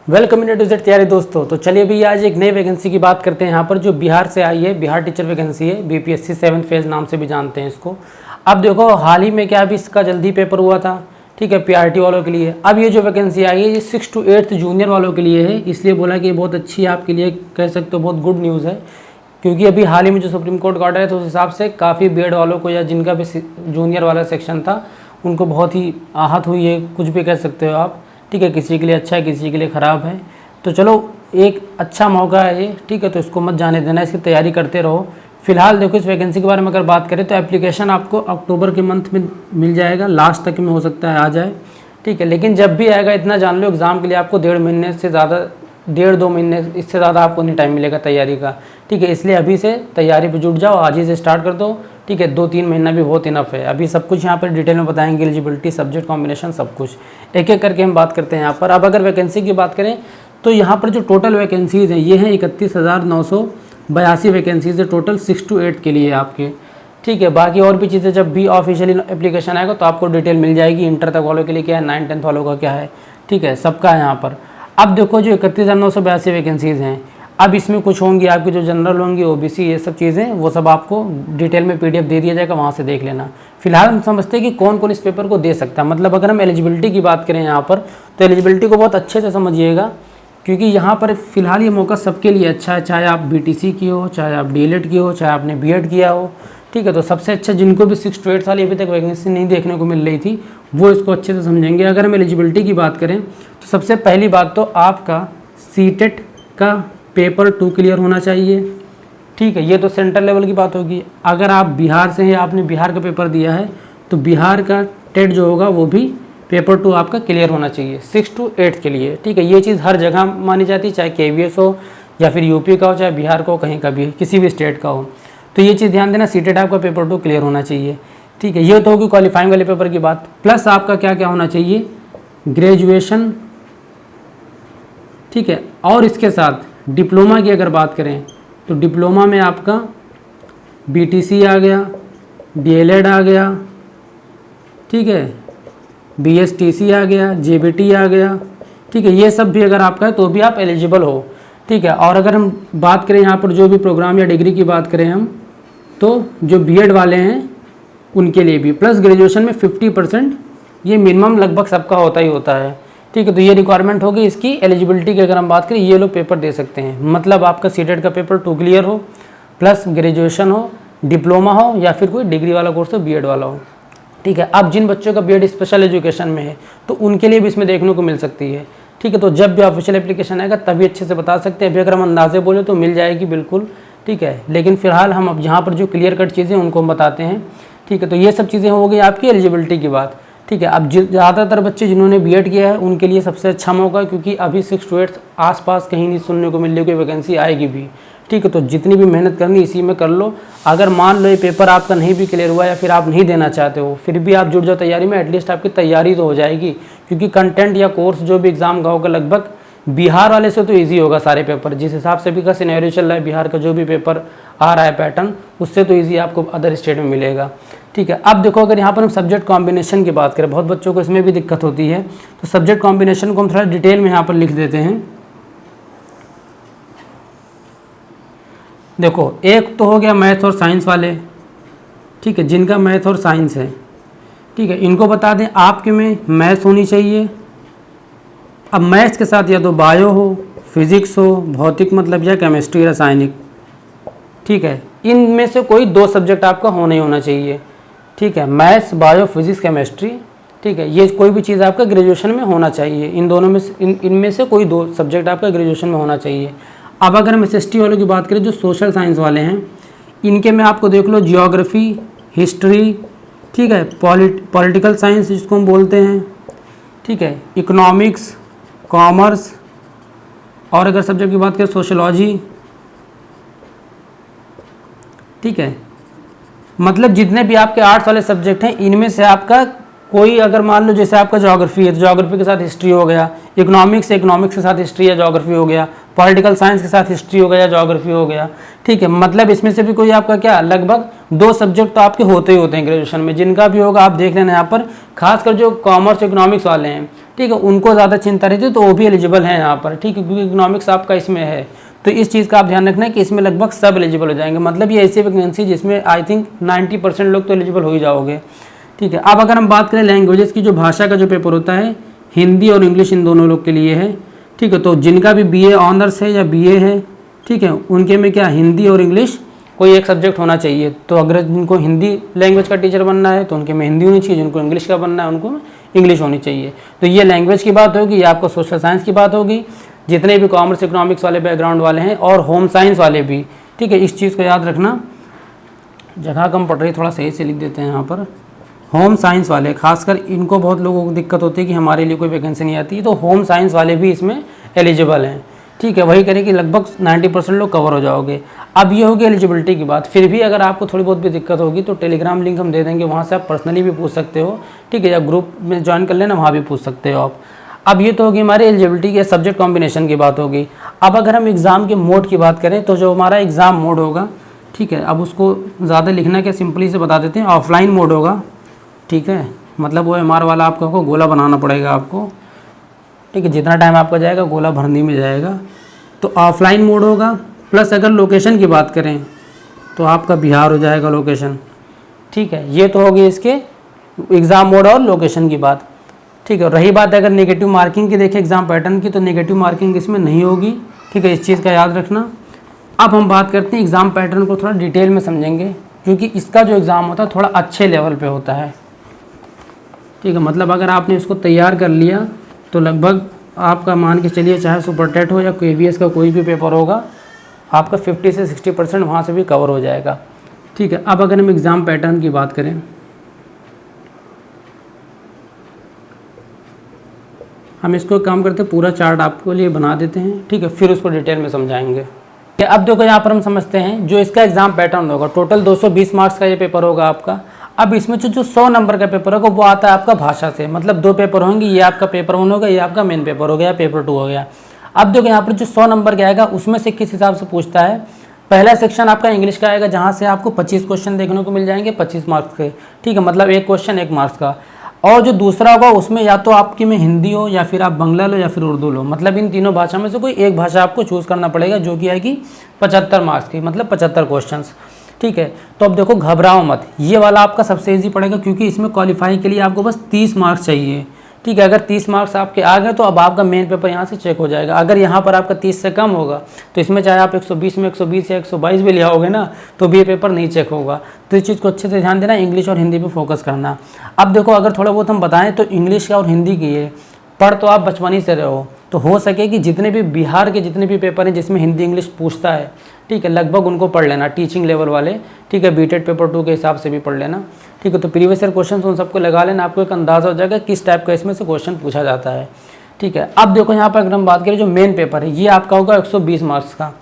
Welcome to Z तैयारी दोस्तों। तो चलिए भैया आज एक नई वैकेंसी की बात करते हैं। यहाँ पर जो बिहार से आई है, बिहार टीचर वैकेंसी है, बीपीएससी 7th फेज नाम से भी जानते हैं इसको। अब देखो हाल ही में क्या अभी इसका जल्दी पेपर हुआ था, ठीक है, पीआरटी वालों के लिए। अब ये जो वैकेंसी आई है ये 6 to 8th जूनियर वालों के लिए है, इसलिए बोला कि ये बहुत अच्छी है आपके लिए, कह सकते हो बहुत गुड न्यूज़ है। क्योंकि अभी हाल ही में जो सुप्रीम कोर्ट का ऑर्डर है तो उस हिसाब से काफ़ी बीएड वालों को या जिनका भी जूनियर वाला सेक्शन था उनको बहुत ही आहत हुई है, कुछ भी कह सकते हो आप, ठीक है। किसी के लिए अच्छा है, किसी के लिए ख़राब है। तो चलो एक अच्छा मौका है ये, ठीक है, तो इसको मत जाने देना, इसकी तैयारी करते रहो। फिलहाल देखो इस वैकेंसी के बारे में अगर बात करें तो एप्लीकेशन आपको अक्टूबर के मंथ में मिल जाएगा, लास्ट तक में हो सकता है आ जाए, ठीक है। लेकिन जब भी आएगा इतना जान लो एग्ज़ाम के लिए आपको 1.5 महीने से ज़्यादा, 1.5-2 महीने इससे ज़्यादा आपको नहीं टाइम मिलेगा तैयारी का, ठीक है। इसलिए अभी से तैयारी पे जुट जाओ, आज ही से स्टार्ट कर दो, ठीक है। 2-3 महीना भी बहुत इनफ है। अभी सब कुछ यहाँ पर डिटेल में बताएंगे, एलिजिबिलिटी, सब्जेक्ट कॉम्बिनेशन, सब कुछ एक एक करके हम बात करते हैं यहाँ पर। अब अगर वैकेंसी की बात करें तो यहाँ पर जो टोटल वैकेंसीज़ हैं ये हैं 31,982 वैकेंसीज़ है टोटल 6 to 8 के लिए आपके, ठीक है। बाकी और भी चीज़ें जब भी ऑफिशियली एप्लीकेशन आएगा तो आपको डिटेल मिल जाएगी। इंटर तक वालों के लिए क्या है, 9th-10th वालों का क्या है, ठीक है, सबका है यहाँ पर। अब देखो जो 31,982 वैकेंसीज़ हैं, अब इसमें कुछ होंगी आपकी जो जनरल होंगी, ओबीसी, ये सब चीज़ें, वो सब आपको डिटेल में पीडीएफ दे दिया जाएगा, वहाँ से देख लेना। फिलहाल हम समझते हैं कि कौन कौन इस पेपर को दे सकता है। मतलब अगर हम एलिजिबिलिटी की बात करें यहाँ पर तो एलिजिबिलिटी को बहुत अच्छे से समझिएगा, क्योंकि यहाँ पर फिलहाल ये मौका सबके लिए अच्छा है, चाहे आप बीटीसी की हो, चाहे आप डीएलएड की हो, चाहे आपने बीएड किया हो, ठीक है। तो सबसे अच्छा जिनको भी 6 to 8 साल अभी तक वैकेंसी नहीं देखने को मिल रही थी वो इसको अच्छे से समझेंगे। अगर हम एलिजिबिलिटी की बात करें तो सबसे पहली बात तो आपका सीटेट का पेपर 2 क्लियर होना चाहिए, ठीक है। ये तो सेंट्रल लेवल की बात होगी। अगर आप बिहार से हैं, आपने बिहार का पेपर दिया है तो बिहार का टेट जो होगा वो भी पेपर 2 आपका क्लियर होना चाहिए 6 to 8 के लिए, ठीक है। ये चीज़ हर जगह मानी जाती है, चाहे केवीएस हो या फिर यूपी का हो, चाहे बिहार का हो, कहीं का भी, किसी भी स्टेट का हो। तो ये चीज़ ध्यान देना, सीटेट आपका पेपर 2 क्लियर होना चाहिए, ठीक है। ये तो होगी क्वालिफाइंग वाले पेपर की बात। प्लस आपका क्या क्या होना चाहिए, ग्रेजुएशन, ठीक है। और इसके साथ डिप्लोमा की अगर बात करें तो डिप्लोमा में आपका बीटीसी आ गया, डीएलएड आ गया, ठीक है, बीएसटीसी आ गया, जेबीटी आ गया, ठीक है। ये सब भी अगर आपका है तो भी आप एलिजिबल हो, ठीक है। और अगर हम बात करें यहाँ पर जो भी प्रोग्राम या डिग्री की बात करें हम, तो जो बीएड वाले हैं उनके लिए भी प्लस ग्रेजुएशन में 50% ये मिनिमम लगभग सबका होता ही होता है, ठीक है। तो ये रिक्वायरमेंट होगी इसकी एलिजिबिलिटी की। अगर हम बात करें ये लोग पेपर दे सकते हैं, मतलब आपका सीटेट का पेपर 2 क्लियर हो, प्लस ग्रेजुएशन हो, डिप्लोमा हो या फिर कोई डिग्री वाला कोर्स हो, बीएड वाला हो, ठीक है। अब जिन बच्चों का बीएड स्पेशल एजुकेशन में है तो उनके लिए भी इसमें देखने को मिल सकती है, ठीक है। तो जब भी ऑफिशियल एप्लीकेशन आएगा तभी अच्छे से बता सकते हैं। अभी अगर हम अंदाजे बोले तो मिल जाएगी बिल्कुल, ठीक है। लेकिन फिलहाल हम अब यहाँ पर जो क्लियर कट चीज़ें उनको हम बताते हैं, ठीक है। तो ये सब चीज़ें हो गई आपकी एलिजिबिलिटी की बात, ठीक है। अब ज़्यादातर बच्चे जिन्होंने बीएड किया है उनके लिए सबसे अच्छा मौका है, क्योंकि अभी 6 to 8 आसपास कहीं नहीं सुनने को मिल रही कोई वैकेंसी आएगी भी, ठीक है। तो जितनी भी मेहनत करनी इसी में कर लो। अगर मान लो ये पेपर आपका नहीं भी क्लियर हुआ या फिर आप नहीं देना चाहते हो, फिर भी आप जुड़ जाओ तैयारी में, एटलीस्ट आपकी तैयारी तो हो जाएगी। क्योंकि कंटेंट या कोर्स जो भी एग्ज़ाम का होगा लगभग बिहार वाले से तो ईजी होगा सारे पेपर, जिस हिसाब से भी का सिनेरियो चल रहा है, बिहार का जो भी पेपर आ रहा है पैटर्न, उससे तो ईजी आपको अदर स्टेट में मिलेगा, ठीक है। अब देखो अगर यहाँ पर हम सब्जेक्ट कॉम्बिनेशन की बात करें, बहुत बच्चों को इसमें भी दिक्कत होती है, तो सब्जेक्ट कॉम्बिनेशन को हम थोड़ा डिटेल में यहाँ पर लिख देते हैं। देखो एक तो हो गया मैथ और साइंस वाले, ठीक है, जिनका मैथ और साइंस है, ठीक है, इनको बता दें आपके में मैथ्स होनी चाहिए। अब मैथ्स के साथ या तो बायो हो, फिजिक्स हो, भौतिक मतलब या केमिस्ट्री, रासायनिक, ठीक है। इनमें से कोई 2 सब्जेक्ट आपका होना ही होना चाहिए, ठीक है। मैथ्स, बायो, फिजिक्स, केमिस्ट्री, ठीक है। ये कोई भी चीज़ आपका ग्रेजुएशन में होना चाहिए। इन दोनों में इनमें से कोई 2 सब्जेक्ट आपका ग्रेजुएशन में होना चाहिए। अब अगर हम एसएसटी वालों की बात करें जो सोशल साइंस वाले हैं, इनके में आपको देख लो जियोग्राफी, हिस्ट्री, ठीक है, पॉलिटिकल साइंस जिसको हम बोलते हैं, ठीक है, इकोनॉमिक्स, कॉमर्स, और अगर सब्जेक्ट की बात करें सोशलॉजी, ठीक है। मतलब जितने भी आपके आर्ट्स वाले सब्जेक्ट हैं इनमें से आपका कोई, अगर मान लो जैसे आपका ज्योग्राफी है तो ज्योग्राफी के साथ हिस्ट्री हो गया, इकोनॉमिक्स के साथ हिस्ट्री या ज्योग्राफी हो गया, पॉलिटिकल साइंस के साथ हिस्ट्री हो गया या ज्योग्राफी हो गया, ठीक है। मतलब इसमें से भी कोई आपका क्या लगभग 2 सब्जेक्ट तो आपके होते ही होते हैं ग्रेजुएशन में, जिनका भी होगा आप देख लेना यहाँ पर। खासकर जो कॉमर्स इकोनॉमिक्स वाले हैं, ठीक है, उनको ज़्यादा चिंता रहती है तो वो भी एलिजिबल हैं यहाँ पर, ठीक है, क्योंकि इकोनॉमिक्स आपका इसमें है। तो इस चीज़ का आप ध्यान रखना है कि इसमें लगभग सब एलिजिबल हो जाएंगे, मतलब ये ऐसी वैकेंसी जिसमें आई थिंक 90% लोग तो एलिजिबल हो ही जाओगे। ठीक है, अब अगर हम बात करें लैंग्वेजेस की, जो भाषा का जो पेपर होता है हिंदी और इंग्लिश इन दोनों लोग के लिए है। ठीक है, तो जिनका भी BA ऑनर्स है या BA है, ठीक है, उनके में क्या हिंदी और इंग्लिश कोई एक सब्जेक्ट होना चाहिए। तो अगर जिनको हिंदी लैंग्वेज का टीचर बनना है तो उनके में हिंदी होनी चाहिए, जिनको इंग्लिश का बनना है उनको इंग्लिश होनी चाहिए। तो ये लैंग्वेज की बात होगी, ये आपको सोशल साइंस की बात होगी, जितने भी कॉमर्स इकोनॉमिक्स वाले बैकग्राउंड वाले हैं और होम साइंस वाले भी। ठीक है, इस चीज़ को याद रखना, जगह कम पड़ रही, थोड़ा सही से लिख देते हैं यहाँ पर। होम साइंस वाले खासकर इनको बहुत लोगों को दिक्कत होती है कि हमारे लिए कोई वैकेंसी नहीं आती, तो होम साइंस वाले भी इसमें एलिजिबल हैं। ठीक है, वही करें कि लगभग 90% लोग कवर हो जाओगे। अब ये होगी एलिजिबिलिटी की बात। फिर भी अगर आपको थोड़ी बहुत भी दिक्कत होगी तो टेलीग्राम लिंक हम दे देंगे, वहाँ से आप पर्सनली भी पूछ सकते हो। ठीक है, या ग्रुप में ज्वाइन कर लेना, वहाँ भी पूछ सकते हो आप। अब ये तो होगी हमारी एलिजिबिलिटी के सब्जेक्ट कॉम्बिनेशन की बात होगी। अब अगर हम एग्ज़ाम के मोड की बात करें तो जो हमारा एग्ज़ाम मोड होगा, ठीक है, अब उसको ज़्यादा लिखना क्या, सिंपली से बता देते हैं, ऑफलाइन मोड होगा। ठीक है, मतलब वो MR वाला आपको गोला बनाना पड़ेगा आपको। ठीक है, जितना टाइम आपका जाएगा गोला भरने में जाएगा। तो ऑफलाइन मोड होगा, प्लस अगर लोकेशन की बात करें तो आपका बिहार हो जाएगा लोकेशन। ठीक है, ये तो होगी इसके एग्ज़ाम मोड और लोकेशन की बात। ठीक है, रही बात अगर नेगेटिव मार्किंग की देखें एग्ज़ाम पैटर्न की, तो नेगेटिव मार्किंग इसमें नहीं होगी। ठीक है, इस चीज़ का याद रखना। अब हम बात करते हैं एग्ज़ाम पैटर्न को थोड़ा डिटेल में समझेंगे, क्योंकि इसका जो एग्ज़ाम होता है थोड़ा अच्छे लेवल पे होता है। ठीक है, मतलब अगर आपने इसको तैयार कर लिया तो लगभग आपका मान के चलिए, चाहे सुपर टेट हो या KVS का कोई भी पेपर होगा, आपका 50 से 60% वहाँ से भी कवर हो जाएगा। ठीक है, अब अगर हम एग्ज़ाम पैटर्न की बात करें, हम इसको काम करते पूरा चार्ट आपको लिए बना देते हैं। ठीक है, फिर उसको डिटेल में समझाएंगे। अब देखो यहाँ पर हम समझते हैं जो इसका एग्ज़ाम पैटर्न होगा, टोटल 220 मार्क्स का ये पेपर होगा आपका। अब इसमें जो 100 नंबर का पेपर होगा वो आता है आपका भाषा से, मतलब 2 पेपर होंगे, ये आपका पेपर 1 होगा, ये आपका मेन पेपर हो गया, पेपर 2 हो गया। अब देखो यहाँ पर जो 100 नंबर का आएगा उसमें से किस हिसाब से पूछता है। पहला सेक्शन आपका इंग्लिश का आएगा, जहाँ से आपको 25 क्वेश्चन देखने को मिल जाएंगे 25 मार्क्स के। ठीक है, मतलब एक क्वेश्चन 1 मार्क्स का। और जो दूसरा होगा उसमें या तो आपकी में हिंदी हो या फिर आप बंगला लो या फिर उर्दू लो, मतलब इन तीनों भाषा में से कोई एक भाषा आपको चूज़ करना पड़ेगा, जो कि आएगी 75 मार्क्स की, मतलब 75 क्वेश्चंस। ठीक है, तो अब देखो घबराओ मत, ये वाला आपका सबसे ईजी पड़ेगा, क्योंकि इसमें क्वालिफाई के लिए आपको बस 30 मार्क्स चाहिए। ठीक है, अगर 30 मार्क्स आपके आ गए तो अब आपका मेन पेपर यहाँ से चेक हो जाएगा। अगर यहाँ पर आपका 30 से कम होगा तो इसमें चाहे आप 120 में 120 या 122 भी ले आओगे ना, तो भी ये पेपर नहीं चेक होगा। तो इस चीज़ को अच्छे से ध्यान देना, इंग्लिश और हिंदी पे फोकस करना। अब देखो अगर थोड़ा बहुत हम बताएं तो इंग्लिश और हिंदी की है, पढ़ तो आप बचपन ही से रहे हो, तो हो सके कि जितने भी बिहार के जितने भी पेपर हैं जिसमें हिंदी इंग्लिश पूछता है, ठीक है, लगभग उनको पढ़ लेना, टीचिंग लेवल वाले। ठीक है, BTET पेपर 2 के हिसाब से भी पढ़ लेना। ठीक है, तो प्रीवियस ईयर क्वेश्चन उन सबको लगा लेना, आपको एक अंदाज़ा हो जाएगा किस टाइप का इसमें से क्वेश्चन पूछा जाता है। ठीक है, अब देखो यहाँ पर अगर हम बात करें जो मेन पेपर है, ये आपका होगा 120 मार्क्स का।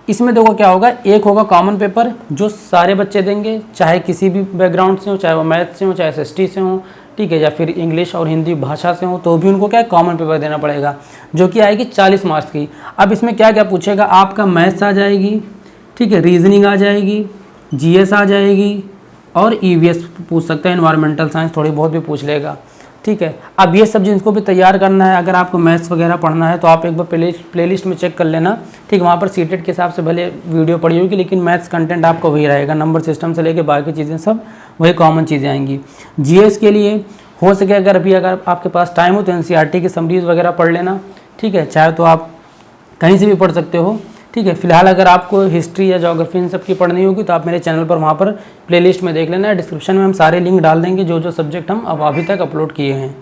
इसमें देखो क्या होगा, एक होगा कॉमन पेपर जो सारे बच्चे देंगे, चाहे किसी भी बैकग्राउंड से हो, चाहे वो मैथ से हो, चाहे SST से हो, ठीक है, या फिर इंग्लिश और हिंदी भाषा से हो, तो भी उनको क्या है कॉमन पेपर देना पड़ेगा, जो कि आएगी 40 मार्क्स की। अब इसमें क्या क्या पूछेगा, आपका मैथ्स आ जाएगी, ठीक है, रीजनिंग आ जाएगी, GS आ जाएगी, और EVS पूछ सकता है, एनवायरमेंटल साइंस थोड़ी बहुत भी पूछ लेगा। ठीक है, अब ये सब जिनको भी तैयार करना है, अगर आपको मैथ्स वगैरह पढ़ना है तो आप एक बार प्लेलिस्ट में चेक कर लेना। ठीक, वहाँ पर सीटेट के हिसाब से भले वीडियो पड़ी होगी, लेकिन मैथ्स कंटेंट आपका वही रहेगा, नंबर सिस्टम से लेके बाकी चीज़ें सब वही कॉमन चीज़ें आएंगी। GS के लिए हो सके अगर आपके पास टाइम हो तो NCERT की समरीज वगैरह पढ़ लेना। ठीक है, चाहे तो आप कहीं से भी पढ़ सकते हो। ठीक है, फिलहाल अगर आपको हिस्ट्री या ज्योग्राफी इन सब की पढ़नी होगी तो आप मेरे चैनल पर वहाँ पर प्लेलिस्ट में देख लेना, डिस्क्रिप्शन में हम सारे लिंक डाल देंगे जो जो सब्जेक्ट हम अब अभी तक अपलोड किए हैं।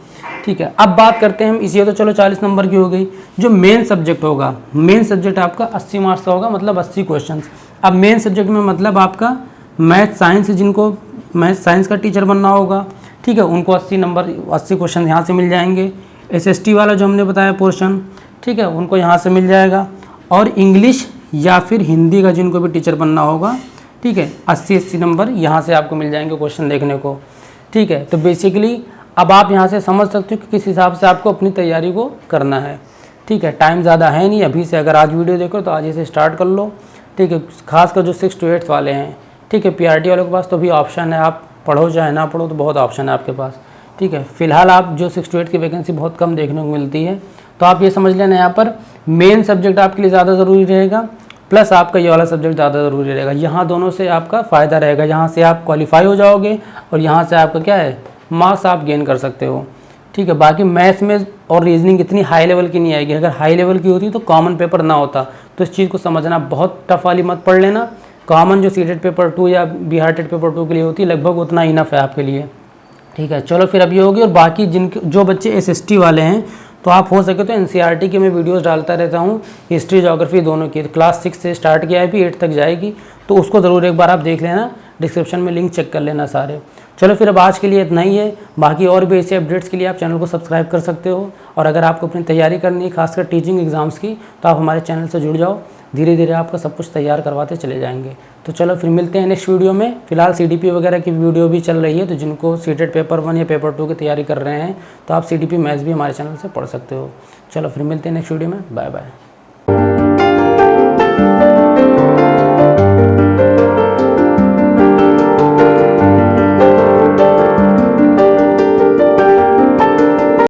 ठीक है, अब बात करते हैं हम इसी, तो चलो 40 नंबर की हो गई। जो मेन सब्जेक्ट होगा, मेन सब्जेक्ट आपका 80 मार्क्स का होगा, मतलब 80 क्वेश्चन। अब मेन सब्जेक्ट में मतलब आपका मैथ साइंस, जिनको मैथ साइंस का टीचर बनना होगा, ठीक है, उनको 80 नंबर 80 क्वेश्चन यहाँ से मिल जाएंगे। SST वाला जो हमने बताया पोर्शन, ठीक है, उनको यहाँ से मिल जाएगा। और इंग्लिश या फिर हिंदी का जिनको भी टीचर बनना होगा, ठीक है, 80 नंबर यहाँ से आपको मिल जाएंगे क्वेश्चन देखने को। ठीक है, तो बेसिकली अब आप यहाँ से समझ सकते हो कि किस हिसाब से आपको अपनी तैयारी को करना है। ठीक है, टाइम ज़्यादा है नहीं अभी से, अगर आज वीडियो देखो तो आज ही से स्टार्ट कर लो। ठीक है, खासकर जो 6 to 8 वाले हैं, ठीक है, PRT वालों के पास तो भी ऑप्शन है, आप पढ़ो चाहे ना पढ़ो तो बहुत ऑप्शन है आपके पास। ठीक है। फिलहाल आप जो 6 to 8 की वैकेंसी बहुत कम देखने को मिलती है, तो आप ये समझ लेना यहाँ पर मेन सब्जेक्ट आपके लिए ज़्यादा ज़रूरी रहेगा, प्लस आपका ये वाला सब्जेक्ट ज़्यादा ज़रूरी रहेगा। यहाँ दोनों से आपका फ़ायदा रहेगा, यहाँ से आप क्वालिफाई हो जाओगे और यहाँ से आपका क्या है, मार्क्स आप गेन कर सकते हो, ठीक है। बाकी मैथ्स में और रीजनिंग इतनी हाई लेवल की नहीं आएगी, अगर हाई लेवल की होती तो कॉमन पेपर ना होता। तो इस चीज़ को समझना, बहुत टफ वाली मत पढ़ लेना। कॉमन जो सीटेट पेपर 2 या बिहार टेट पेपर 2 के लिए होती है, लगभग उतना इनफ है आपके लिए, ठीक है। चलो फिर अब ये होगी। और बाकी जो बच्चे SST वाले हैं, तो आप हो सके तो NCERT की मैं वीडियोस डालता रहता हूँ, हिस्ट्री ज्योग्राफी दोनों की। क्लास 6 से स्टार्ट किया है, अभी 8 तक जाएगी, तो उसको ज़रूर एक बार आप देख लेना, डिस्क्रिप्शन में लिंक चेक कर लेना सारे। चलो फिर अब आज के लिए इतना ही है। बाकी और भी ऐसे अपडेट्स के लिए आप चैनल को सब्सक्राइब कर सकते हो। और अगर आपको अपनी तैयारी करनी है, खासकर टीचिंग एग्ज़ाम्स की, तो आप हमारे चैनल से जुड़ जाओ, धीरे धीरे आपका सब कुछ तैयार करवाते चले जाएंगे। तो चलो फिर मिलते हैं नेक्स्ट वीडियो में। फिलहाल CDP वगैरह की वीडियो भी चल रही है, तो जिनको सीटेट पेपर 1 या पेपर 2 की तैयारी कर रहे हैं, तो आप CDP मैथ्स भी हमारे चैनल से पढ़ सकते हो। चलो फिर मिलते हैं नेक्स्ट वीडियो में। Bye bye.